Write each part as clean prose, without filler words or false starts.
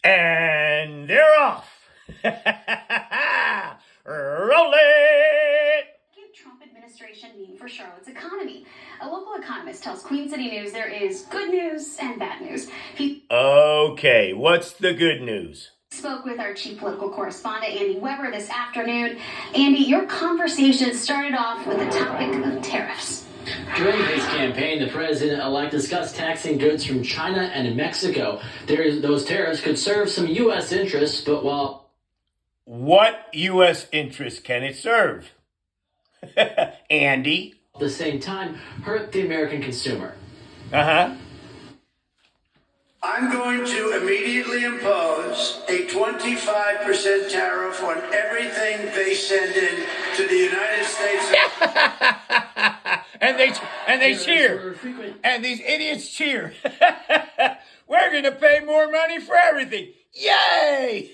And they're off. Roll it! Trump administration mean for Charlotte's economy? A local economist tells Queen City News there is good news and bad news. He Okay, what's the good news? Spoke with our chief political correspondent, Andy Weber, this afternoon. Andy, your conversation started off with the topic of tariffs. During his campaign, the president-elect discussed taxing goods from China and Mexico. Those tariffs could serve some U.S. interests, but while... What U.S. interests can it serve? Andy? At the same time, hurt the American consumer. Uh-huh. I'm going to immediately impose a 25% tariff on everything they send in to the United States. and they cheer. And these idiots cheer. We're going to pay more money for everything. Yay!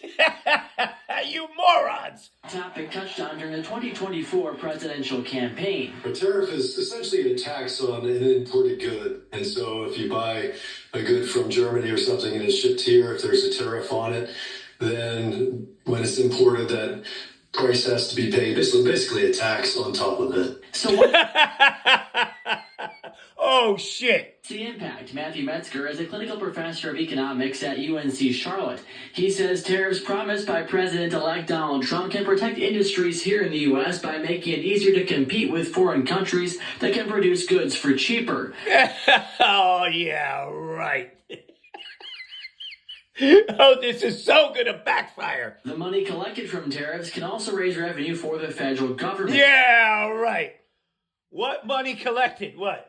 You morons! Topic touched on during the 2024 presidential campaign. A tariff is essentially a tax on an imported good. And so if you buy a good from Germany or something and it's shipped here, if there's a tariff on it, then when it's imported, that price has to be paid. Basically a tax on top of it. So what... Oh, shit. The impact. Matthew Metzger is a clinical professor of economics at UNC Charlotte. He says tariffs promised by President-elect Donald Trump can protect industries here in the U.S. by making it easier to compete with foreign countries that can produce goods for cheaper. Oh, yeah, right. Oh, this is so going to backfire. The money collected from tariffs can also raise revenue for the federal government. Yeah, right. What money collected? What?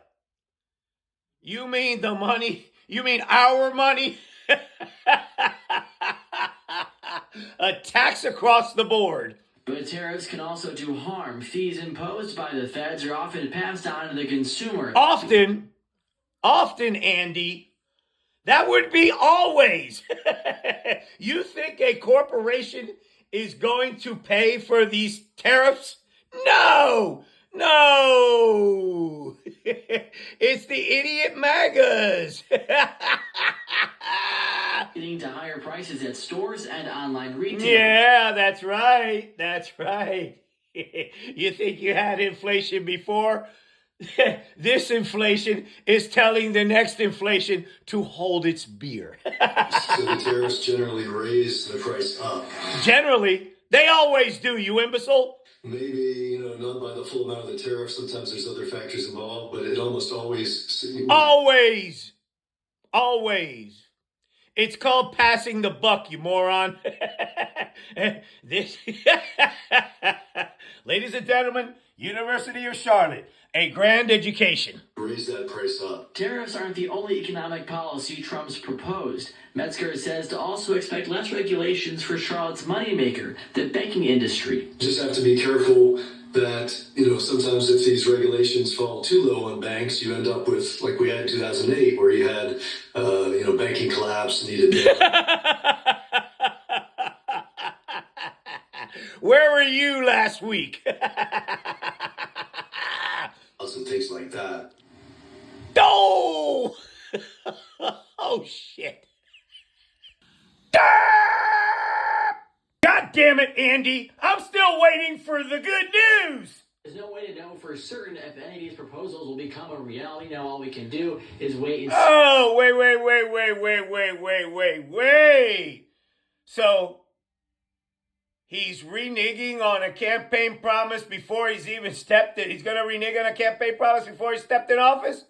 You mean the money? You mean our money? A tax across the board. But tariffs can also do harm. Fees imposed by the feds are often passed on to the consumer. Often, Andy. That would be always. You think a corporation is going to pay for these tariffs? No. It's the idiot magas. Leading to higher prices at stores and online retail. Yeah, that's right. You think you had inflation before? This inflation is telling the next inflation to hold its beer. So the tariffs generally raise the price up. Generally, they always do, you imbecile. Maybe, not by the full amount of the tariff. Sometimes there's other factors involved, but it almost always... Always. It's called passing the buck, you moron. Ladies and gentlemen, University of Charlotte, a grand education. Raise that price up. Tariffs aren't the only economic policy Trump's proposed. Metzger says to also expect less regulations for Charlotte's moneymaker, the banking industry. Just have to be careful that, sometimes if these regulations fall too low on banks, you end up with, like we had in 2008, where you had, banking collapse needed. Where were you last week? And things like that. Oh! Oh, shit. God damn it, Andy. I'm still waiting for the good news. There's no way to know for certain if any of these proposals will become a reality. Now all we can do is wait and see. Oh, wait. So, he's reneging on a campaign promise before he's even stepped in. He's going to renege on a campaign promise before he stepped in office?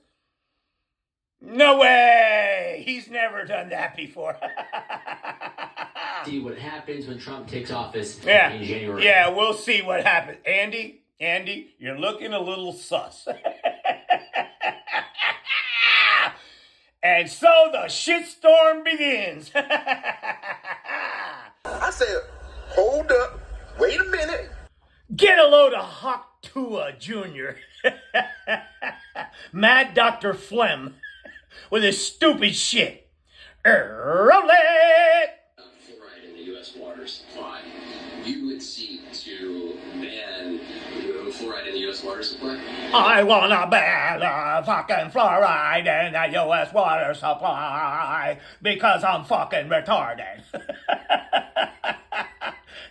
No way! He's never done that before. See what happens when Trump takes office in January. Yeah, we'll see what happens. Andy, you're looking a little sus. And so the shitstorm begins. I said, hold up, wait a minute. Get a load of Hawk Tua Jr. Mad Dr. Flem with his stupid shit. Roll it! Fluoride in the U.S. water supply. You would seek to ban fluoride in the U.S. water supply? I wanna ban the fucking fluoride in the U.S. water supply because I'm fucking retarded.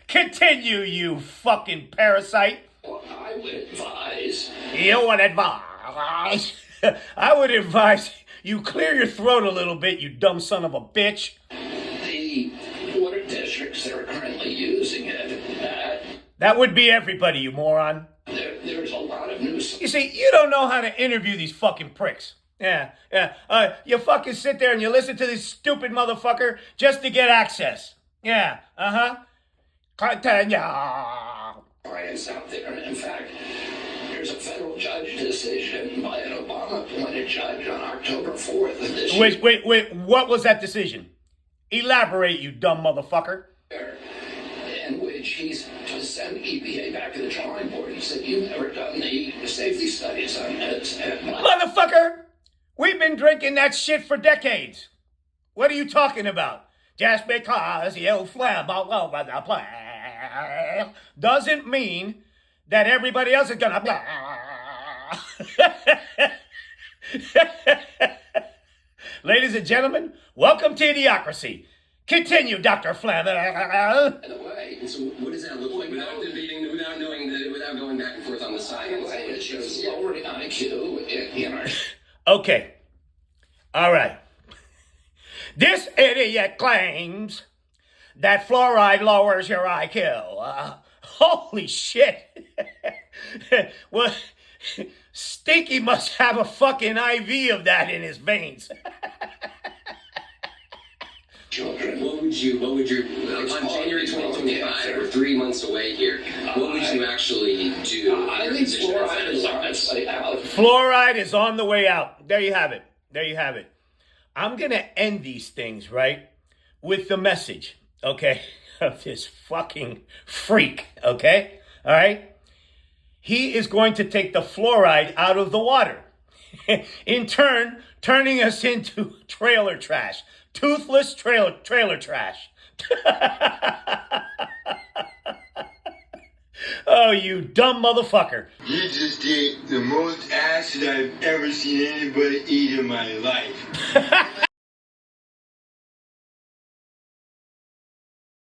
Continue, you fucking parasite. Well, I would advise. You would advise. I would advise you clear your throat a little bit, you dumb son of a bitch. The water districts that are currently using it, That would be everybody, you moron. there's a lot of new. You see, you don't know how to interview these fucking pricks. Yeah. You fucking sit there and you listen to this stupid motherfucker just to get access. Yeah, Continue. Clients out there. In fact, there's a federal judge decision by an Obama-appointed judge on October 4th of this year. Wait. What was that decision? Elaborate, you dumb motherfucker. In which he's to send EPA back to the drawing board. He said, "You've never done the safety studies on this." Motherfucker, we've been drinking that shit for decades. What are you talking about? Just because you flam all over the place doesn't mean that everybody else is gonna blah. Ladies and gentlemen, welcome to Idiocracy. Continue, Dr. Flam. By the way, So what does that look like without debating, without knowing, without going back and forth on the science? it shows lowering IQ in our. Okay. All right. This idiot claims that fluoride lowers your IQ. Holy shit. Well, Stinky must have a fucking IV of that in his veins. Children. What would you, on January 2025, we're 3 months away here, what would you actually do? I think fluoride is honestly out. Fluoride is on the way out. There you have it. I'm going to end these things, right, with the message, okay, of this fucking freak, okay? All right? He is going to take the fluoride out of the water, in turn, turning us into trailer trash. Toothless trailer trash. Oh, you dumb motherfucker. You just ate the most acid I've ever seen anybody eat in my life.